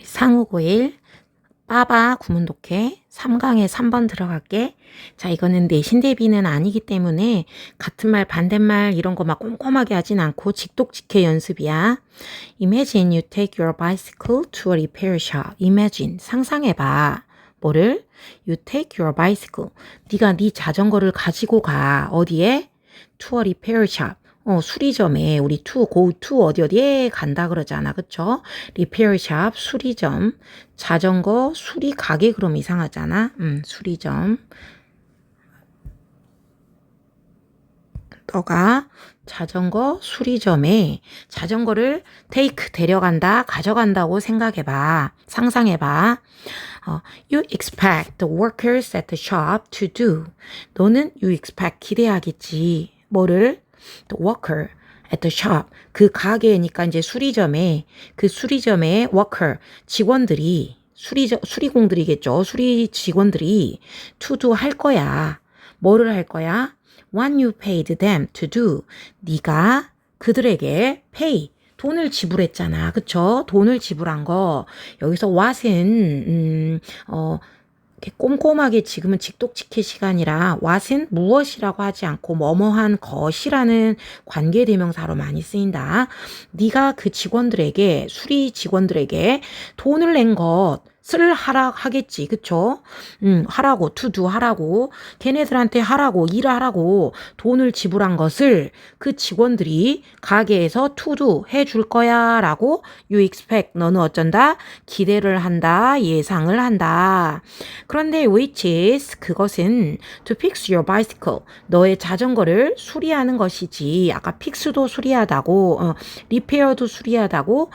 상우고일 빠바 구문독해 3강에 3번 들어갈게. 자, 이거는 내신 대비는 아니기 때문에 같은 말 반대말 이런 거 막 꼼꼼하게 하진 않고 직독직해 연습이야. Imagine you take your bicycle to a repair shop. Imagine 상상해봐. 뭐를? You take your bicycle. 네가 네 자전거를 가지고 가. 어디에? To a repair shop. 수리점에 우리 go to 어디에 간다 그러잖아. 그쵸? 리페어 샵 수리점. 자전거 수리 가게 그럼 이상하잖아. 수리점. 너가 자전거 수리점에 자전거를 take 데려간다, 가져간다고 생각해봐. 상상해봐. You expect the workers at the shop to do. 너는 you expect 기대하겠지. 뭐를? The worker at the shop. 그 가게니까 이제 수리점에 그 수리점의 worker 직원들이 수리공들이겠죠. 수리 직원들이 to do 할 거야. 뭐를 할 거야? What you paid them to do. 네가 그들에게 pay 돈을 지불했잖아. 그쵸? 돈을 지불한 거. 여기서 what은 이렇게 꼼꼼하게 지금은 직독직해 시간이라 what은 무엇이라고 하지 않고 뭐뭐한 것이라는 관계대명사로 많이 쓰인다. 네가 그 직원들에게 수리 직원들에게 돈을 낸 것을 하겠지. 그쵸? 하라고 to do 하라고 걔네들한테 하라고 일하라고 돈을 지불한 것을 그 직원들이 가게에서 to do 해줄 거야 라고 you expect 너는 어쩐다? 기대를 한다. 예상을 한다. 그런데 which is 그것은 to fix your bicycle 너의 자전거를 수리하는 것이지. 아까 fix도 수리하다고 repair도 수리하다고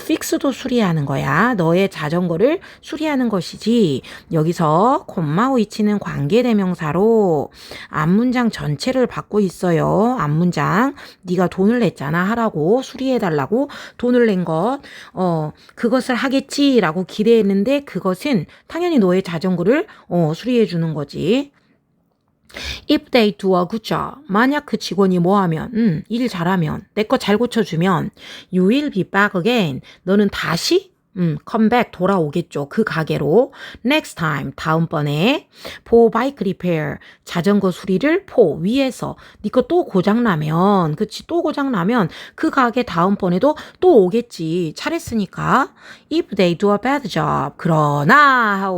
fix도 수리하는 거야. 너의 자전거를 수리하는 것이지. 여기서 콤마 which는 관계대명사로 앞문장 전체를 받고 있어요. 앞문장 네가 돈을 냈잖아. 하라고 수리해달라고 돈을 낸 것 그것을 하겠지라고 기대했는데 그것은 당연히 너의 자전거를 수리해 주는 거지. If they do a good job. 만약 그 직원이 뭐 하면 일 잘하면 내 거 잘 고쳐주면 you will be back again. 너는 다시 come back 돌아오겠죠. 그 가게로. Next time 다음번에 for bike repair 자전거 수리를 for 위에서 네 거 또 고장나면 그치 또 고장나면 그 가게 다음번에도 또 오겠지. 잘했으니까. If they do a bad job. 그러나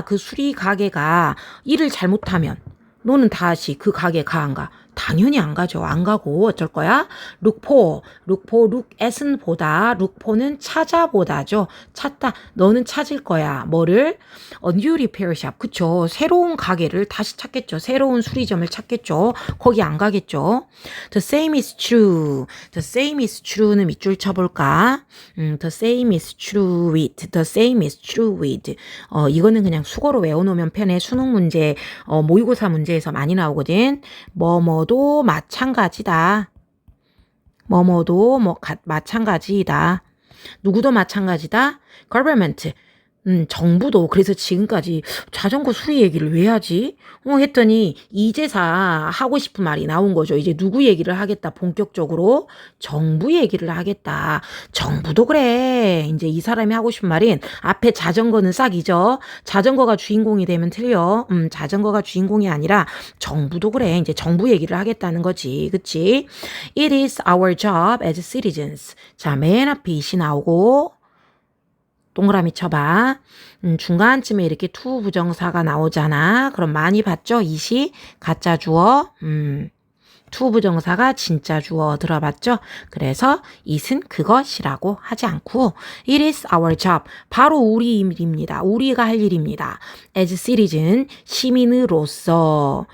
그 수리 가게가 일을 잘못하면 너는 다시 그 가게 가 안 가? 당연히 안 가죠. 안 가고 어쩔 거야? look at은 보다, look for는 찾아보다죠. 찾다. 너는 찾을 거야. 뭐를? new repair shop. 그쵸. 새로운 가게를 다시 찾겠죠. 새로운 수리점을 찾겠죠. 거기 안 가겠죠. The same is true. The same is true는 밑줄 쳐볼까? The same is true with. The same is true with. 이거는 그냥 수거로 외워놓으면 편해. 수능 문제, 모의고사 문제에서 많이 나오거든. 뭐뭐도 마찬가지다. 뭐뭐도 마찬가지이다. 누구도 마찬가지다. government. 정부도 그래서 지금까지 자전거 수리 얘기를 왜 하지? 했더니 이제사 하고 싶은 말이 나온 거죠. 이제 누구 얘기를 하겠다 본격적으로 정부 얘기를 하겠다. 정부도 그래. 이제 이 사람이 하고 싶은 말인 앞에 자전거는 싹 잊어. 자전거가 주인공이 되면 틀려. 자전거가 주인공이 아니라 정부도 그래. 이제 정부 얘기를 하겠다는 거지. 그치? It is our job as citizens. 자, 맨 앞에 it이 나오고 동그라미 쳐봐. 중간쯤에 이렇게 to 부정사가 나오잖아. 그럼 많이 봤죠? it이 가짜 주어. to 부정사가 진짜 주어 들어봤죠? 그래서 it은 그것이라고 하지 않고 it is our job. 바로 우리 일입니다. 우리가 할 일입니다. as citizen 시민으로서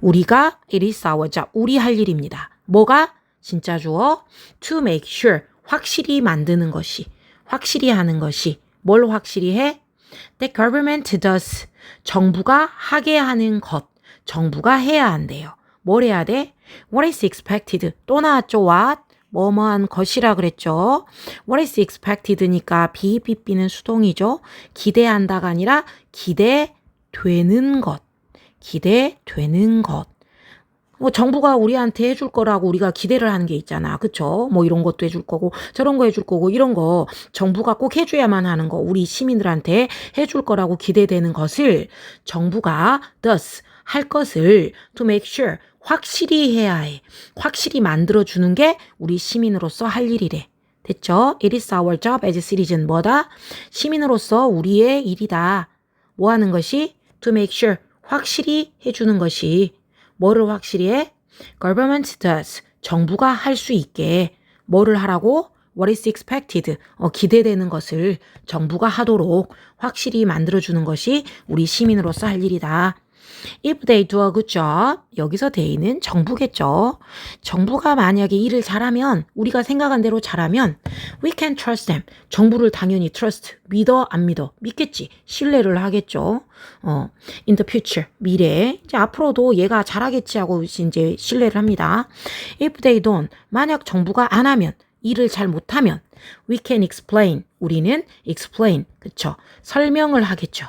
우리가 it is our job. 우리 할 일입니다. 뭐가? 진짜 주어 to make sure 확실히 만드는 것이, 확실히 하는 것이, 뭘 확실히 해? The government does. 정부가 하게 하는 것, 정부가 해야 한대요. 뭘 해야 돼? What is expected? 또 나왔죠? What? 뭐뭐한 것이라 그랬죠. What is expected니까 BBB는 수동이죠. 기대한다가 아니라 기대되는 것, 기대되는 것. 뭐 정부가 우리한테 해줄 거라고 우리가 기대를 하는 게 있잖아. 그쵸? 뭐 이런 것도 해줄 거고 저런 거 해줄 거고 이런 거 정부가 꼭 해줘야만 하는 거 우리 시민들한테 해줄 거라고 기대되는 것을 정부가 does 할 것을 to make sure 확실히 해야 해. 확실히 만들어주는 게 우리 시민으로서 할 일이래. 됐죠? It is our job as citizen. 뭐다? 시민으로서 우리의 일이다. 뭐 하는 것이? To make sure. 확실히 해주는 것이. 뭐를 확실히 해? Government does. 정부가 할 수 있게. 뭐를 하라고? What is expected. 기대되는 것을 정부가 하도록 확실히 만들어주는 것이 우리 시민으로서 할 일이다. If they do a good job, 여기서 they는 정부겠죠. 정부가 만약에 일을 잘하면, 우리가 생각한 대로 잘하면 we can trust them. 정부를 당연히 trust, 믿어, 안 믿어? 믿겠지. 신뢰를 하겠죠. In the future, 미래에 이제 앞으로도 얘가 잘하겠지 하고 이제 신뢰를 합니다. If they don't, 만약 정부가 안 하면, 일을 잘 못하면 we can explain, 우리는 explain, 그쵸? 설명을 하겠죠.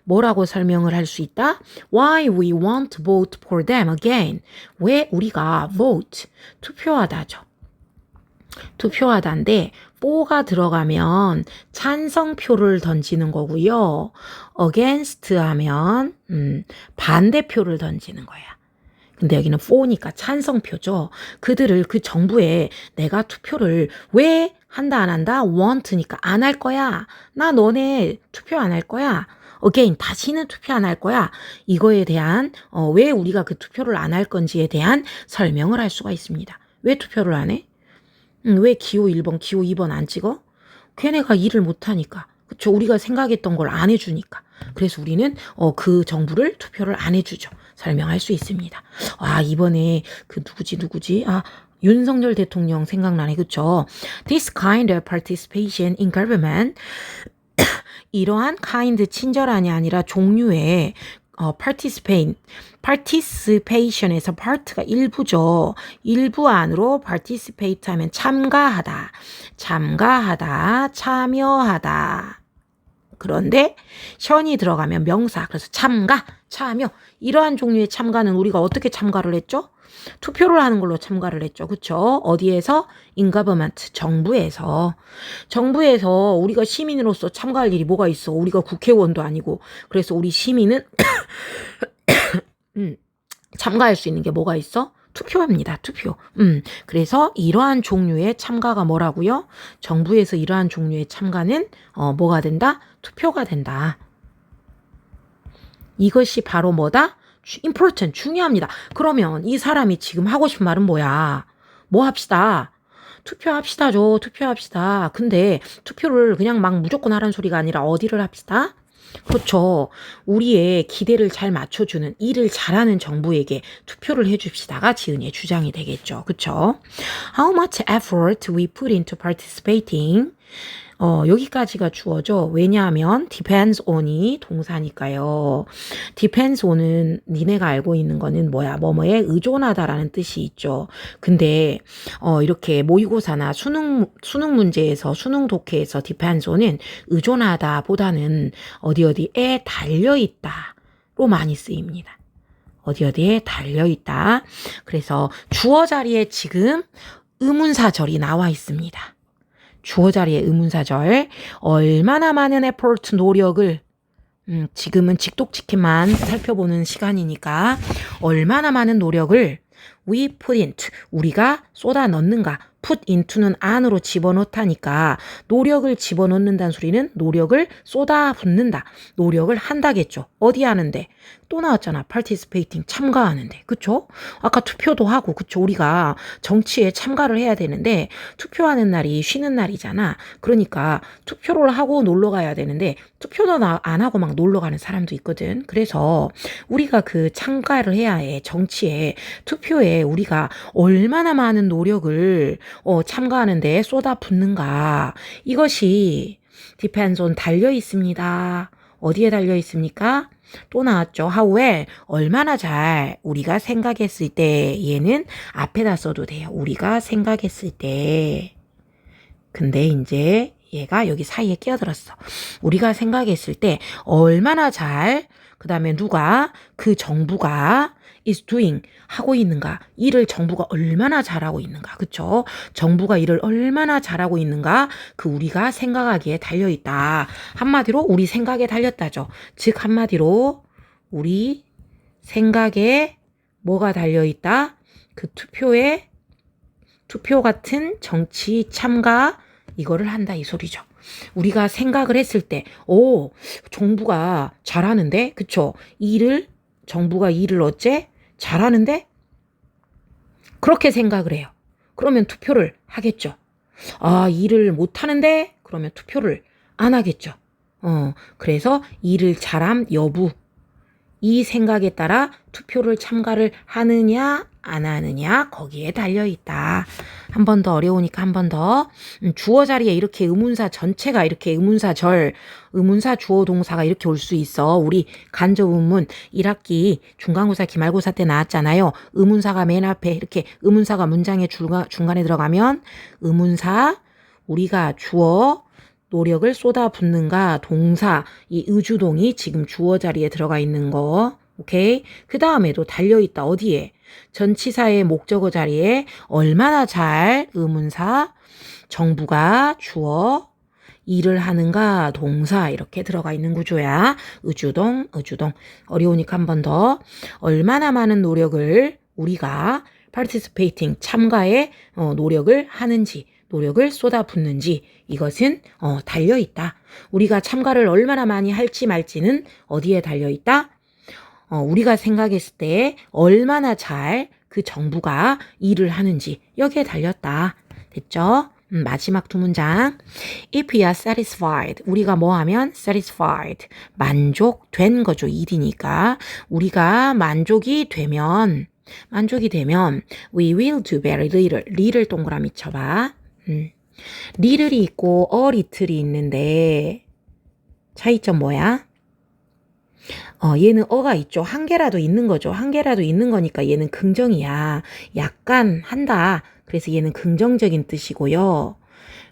뭐라고 설명을 할 수 있다? Why we want to vote for them again. 왜 우리가 vote, 투표하다죠. 투표하다인데 for가 들어가면 찬성표를 던지는 거고요. against 하면 반대표를 던지는 거야. 근데 여기는 for니까 찬성표죠. 그들을 그 정부에 내가 투표를 왜 한다 안 한다? want니까 안 할 거야. 나 너네 투표 안 할 거야. again, 다시는 투표 안 할 거야. 이거에 대한 왜 우리가 그 투표를 안 할 건지에 대한 설명을 할 수가 있습니다. 왜 투표를 안 해? 왜 기호 1번, 기호 2번 안 찍어? 걔네가 일을 못하니까. 그쵸? 우리가 생각했던 걸 안 해주니까. 그래서 우리는 그 정부를 투표를 안 해주죠. 설명할 수 있습니다. 와, 이번에 그 누구지? 윤석열 대통령 생각나네. 그쵸? This kind of participation in government 이러한 kind 친절한이 아니라 종류의 participation에서 part가 일부죠. 일부 안으로 participate 하면 참가하다, 참여하다. 그런데 션이 들어가면 명사, 그래서 참가, 참여. 이러한 종류의 참가는 우리가 어떻게 참가를 했죠? 투표를 하는 걸로 참가를 했죠. 그쵸? 어디에서? In government, 정부에서 우리가 시민으로서 참가할 일이 뭐가 있어? 우리가 국회의원도 아니고. 그래서 우리 시민은 참가할 수 있는 게 뭐가 있어? 투표입니다. 투표. 그래서 이러한 종류의 참가가 뭐라고요? 정부에서 이러한 종류의 참가는 뭐가 된다? 투표가 된다. 이것이 바로 뭐다? important, 중요합니다. 그러면 이 사람이 지금 하고 싶은 말은 뭐야? 뭐 합시다? 투표합시다죠. 투표합시다. 근데 투표를 그냥 막 무조건 하라는 소리가 아니라 어디를 합시다? 그렇죠. 우리의 기대를 잘 맞춰주는 일을 잘하는 정부에게 투표를 해줍시다가 지은이의 주장이 되겠죠. 그렇죠. How much effort we put into participating. 여기까지가 주어죠. 왜냐하면 depends on이 동사니까요. depends on은 니네가 알고 있는 거는 뭐야? 뭐뭐에 의존하다라는 뜻이 있죠. 근데 이렇게 모의고사나 수능 문제에서 수능 독해에서 depends on은 의존하다 보다는 어디에 달려있다로 많이 쓰입니다. 어디에 달려있다. 그래서 주어 자리에 지금 의문사절이 나와 있습니다. 주어 자리에 의문사절. 얼마나 많은 effort, 노력을 지금은 직독직해만 살펴보는 시간이니까 얼마나 많은 노력을 we put into, 우리가 쏟아 넣는가. put into는 안으로 집어넣다니까 노력을 집어넣는다는 소리는 노력을 쏟아붓는다. 노력을 한다겠죠. 어디 하는데? 또 나왔잖아. participating, 참가하는데. 그쵸? 아까 투표도 하고, 그쵸? 우리가 정치에 참가를 해야 되는데 투표하는 날이 쉬는 날이잖아. 그러니까 투표를 하고 놀러 가야 되는데 투표도 안 하고 막 놀러 가는 사람도 있거든. 그래서 우리가 그 참가를 해야 해. 정치에, 투표에 우리가 얼마나 많은 노력을 참가하는데 쏟아붓는가. 이것이 depends on 달려 있습니다. 어디에 달려 있습니까? 또 나왔죠. how에 얼마나 잘 우리가 생각했을 때 얘는 앞에다 써도 돼요. 우리가 생각했을 때. 근데 이제 얘가 여기 사이에 끼어들었어. 우리가 생각했을 때 얼마나 잘, 그 다음에 누가, 그 정부가 is doing, 하고 있는가. 일을 정부가 얼마나 잘하고 있는가. 그쵸? 정부가 일을 얼마나 잘하고 있는가. 그 우리가 생각하기에 달려있다. 한마디로 우리 생각에 달렸다죠. 즉 한마디로 우리 생각에 뭐가 달려있다? 그 투표 같은 정치 참가 이거를 한다 이 소리죠. 우리가 생각을 했을 때, 정부가 잘하는데, 그쵸? 정부가 일을 어째? 잘하는데? 그렇게 생각을 해요. 그러면 투표를 하겠죠. 일을 못하는데? 그러면 투표를 안 하겠죠. 그래서 일을 잘함 여부, 이 생각에 따라 투표를 참가를 하느냐 안 하느냐 거기에 달려있다. 한 번 더 어려우니까 한 번 더. 주어 자리에 이렇게 의문사 전체가 이렇게 의문사 주어 동사가 이렇게 올 수 있어. 우리 간접 의문 1학기 중간고사 기말고사 때 나왔잖아요. 의문사가 맨 앞에 이렇게 의문사가 문장의 중간에 들어가면 의문사 우리가 주어 노력을 쏟아붓는가 동사 이 의주동이 지금 주어 자리에 들어가 있는 거. 오케이? 그 다음에도 달려있다. 어디에? 전치사의 목적어 자리에 얼마나 잘 의문사 정부가 주어 일을 하는가 동사 이렇게 들어가 있는 구조야. 의주동. 어려우니까 한 번 더. 얼마나 많은 노력을 우리가 participating 참가에 노력을 하는지 노력을 쏟아붓는지 이것은 달려있다. 우리가 참가를 얼마나 많이 할지 말지는 어디에 달려있다? 우리가 생각했을 때 얼마나 잘 그 정부가 일을 하는지 여기에 달렸다. 됐죠? 마지막 두 문장. If we are satisfied. 우리가 뭐 하면 satisfied. 만족된 거죠. 일이니까. 우리가 만족이 되면 we will do very little. little 동그라미 쳐봐. little이 있고 a little이 있는데 차이점 뭐야? 얘는 어가 있죠. 한 개라도 있는 거죠. 한 개라도 있는 거니까 얘는 긍정이야. 약간 한다. 그래서 얘는 긍정적인 뜻이고요.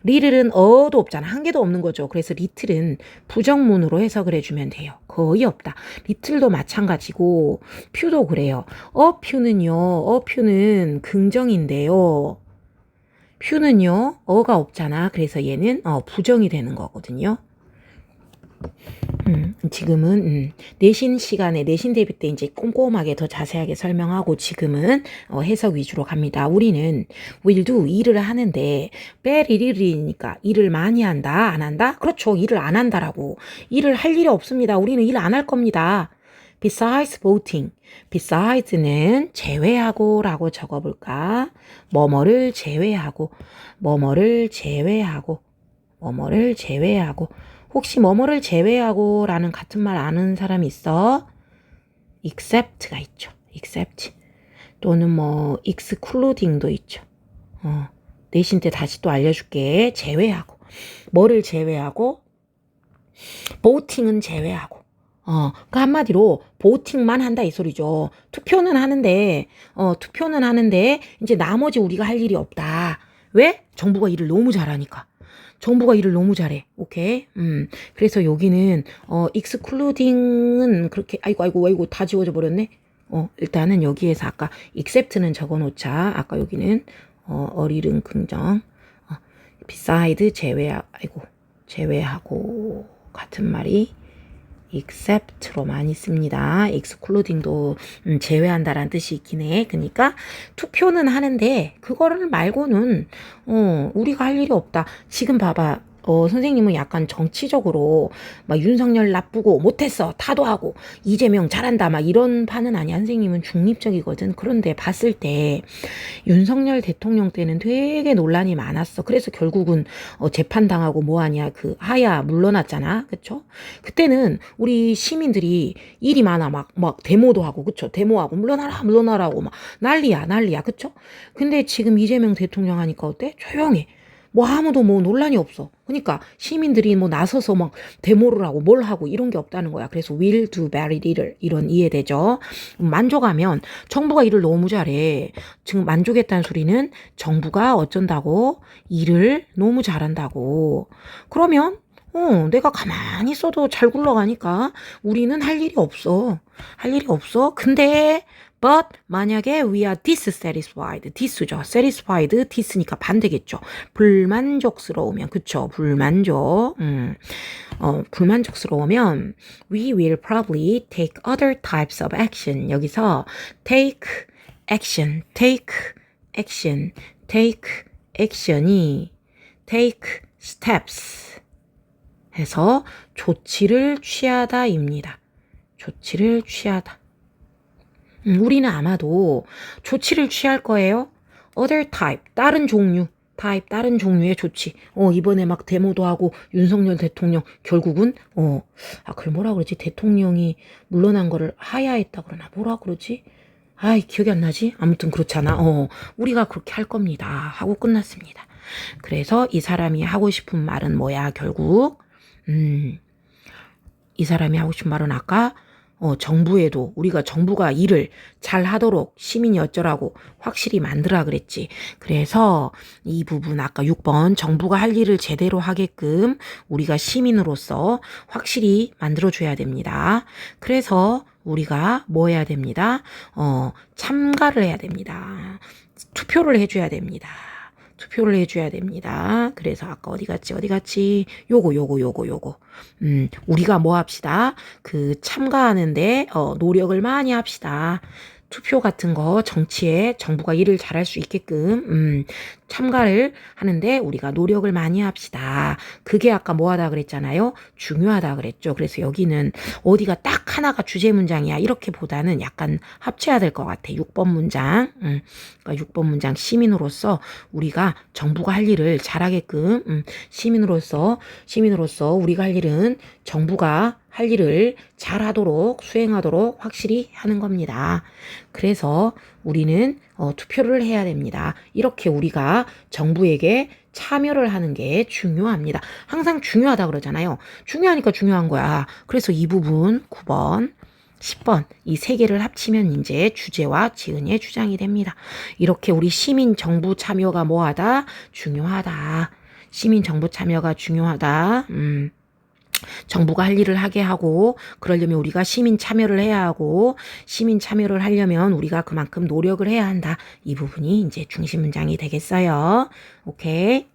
little은 어도 없잖아. 한 개도 없는 거죠. 그래서 little은 부정문으로 해석을 해주면 돼요. 거의 없다. little도 마찬가지고 few도 그래요. few는 긍정인데요. few는요. 어가 없잖아. 그래서 얘는 부정이 되는 거거든요. 지금은 내신 시간에 내신 대비 때 이제 꼼꼼하게 더 자세하게 설명하고 지금은 해석 위주로 갑니다. 우리는 will do 일을 하는데 very little이니까 일을 많이 한다 안 한다? 그렇죠. 일을 안 한다라고. 일을 할 일이 없습니다. 우리는 일 안 할 겁니다. besides voting. besides,는 제외하고 라고 적어볼까? 뭐뭐를 제외하고 혹시 뭐뭐를 제외하고 라는 같은 말 아는 사람이 있어? except가 있죠. except. 또는 뭐 excluding도 있죠. 내신 때 다시 또 알려줄게. 제외하고. 뭐를 제외하고? voting은 제외하고. 그러니까 한마디로 voting만 한다 이 소리죠. 투표는 하는데 이제 나머지 우리가 할 일이 없다. 왜? 정부가 일을 너무 잘하니까. 정부가 일을 너무 잘해. 오케이? 그래서 여기는, excluding은 그렇게, 아이고, 다 지워져 버렸네? 일단은 여기에서 아까, except는 적어 놓자. 아까 여기는, 어리른 긍정. beside 제외하고, 같은 말이, except로 많이 씁니다. excluding도 제외한다라는 뜻이 있긴 해. 그러니까 투표는 하는데 그거를 말고는 우리가 할 일이 없다. 지금 봐봐. 선생님은 약간 정치적으로 막 윤석열 나쁘고 못했어 타도하고 이재명 잘한다 막 이런 판은 아니야. 선생님은 중립적이거든. 그런데 봤을 때 윤석열 대통령 때는 되게 논란이 많았어. 그래서 결국은 재판당하고 뭐하냐 그 하야 물러났잖아. 그쵸? 그때는 우리 시민들이 일이 많아 막 데모도 하고 그쵸? 데모하고 물러나라고 막 난리야. 그쵸? 근데 지금 이재명 대통령 하니까 어때? 조용해. 뭐 아무도 뭐 논란이 없어. 그러니까 시민들이 뭐 나서서 막 데모를 하고 뭘 하고 이런 게 없다는 거야. 그래서 will do very little 이런 이해되죠. 만족하면 정부가 일을 너무 잘해. 지금 만족했다는 소리는 정부가 어쩐다고 일을 너무 잘한다고. 그러면 내가 가만히 있어도 잘 굴러가니까 우리는 할 일이 없어. 할 일이 없어. 근데 but 만약에 we are dissatisfied, dis죠. satisfied, dis니까 반대겠죠. 불만족스러우면 그쵸. 불만족스러우면 we will probably take other types of action. 여기서 take action, take action, take action이 take steps 해서 조치를 취하다입니다. 조치를 취하다. 우리는 아마도 조치를 취할 거예요. other type, 다른 종류. type, 다른 종류의 조치. 이번에 막 데모도 하고 윤석열 대통령 결국은 그걸 뭐라 그러지? 대통령이 물러난 거를 하야했다 그러나 뭐라 그러지? 아이, 기억이 안 나지? 아무튼 그렇잖아. 우리가 그렇게 할 겁니다. 하고 끝났습니다. 그래서 이 사람이 하고 싶은 말은 뭐야, 결국? 이 사람이 하고 싶은 말은 아까 정부에도 우리가 정부가 일을 잘 하도록 시민이 어쩌라고 확실히 만들라 그랬지. 그래서 이 부분 아까 6번 정부가 할 일을 제대로 하게끔 우리가 시민으로서 확실히 만들어줘야 됩니다. 그래서 우리가 뭐 해야 됩니다. 참가를 해야 됩니다. 투표를 해줘야 됩니다. 투표를 해줘야 됩니다. 그래서 아까 어디 갔지? 요거. 우리가 뭐 합시다. 참가하는데, 노력을 많이 합시다. 투표 같은 거 정치에 정부가 일을 잘할 수 있게끔 참가를 하는데 우리가 노력을 많이 합시다. 그게 아까 뭐 하다 그랬잖아요. 중요하다 그랬죠. 그래서 여기는 어디가 딱 하나가 주제 문장이야. 이렇게보다는 약간 합쳐야 될 것 같아. 6번 문장. 그러니까 6번 문장 시민으로서 우리가 정부가 할 일을 잘하게끔 시민으로서 우리가 할 일은 정부가 할 일을 잘하도록 수행하도록 확실히 하는 겁니다. 그래서 우리는 투표를 해야 됩니다. 이렇게 우리가 정부에게 참여를 하는 게 중요합니다. 항상 중요하다 그러잖아요. 중요하니까 중요한 거야. 그래서 이 부분 9번 10번 이 세 개를 합치면 이제 주제와 지은의 주장이 됩니다. 이렇게 우리 시민 정부 참여가 뭐하다? 중요하다. 시민 정부 참여가 중요하다. 정부가 할 일을 하게 하고 그러려면 우리가 시민 참여를 해야 하고 시민 참여를 하려면 우리가 그만큼 노력을 해야 한다. 이 부분이 이제 중심 문장이 되겠어요. 오케이.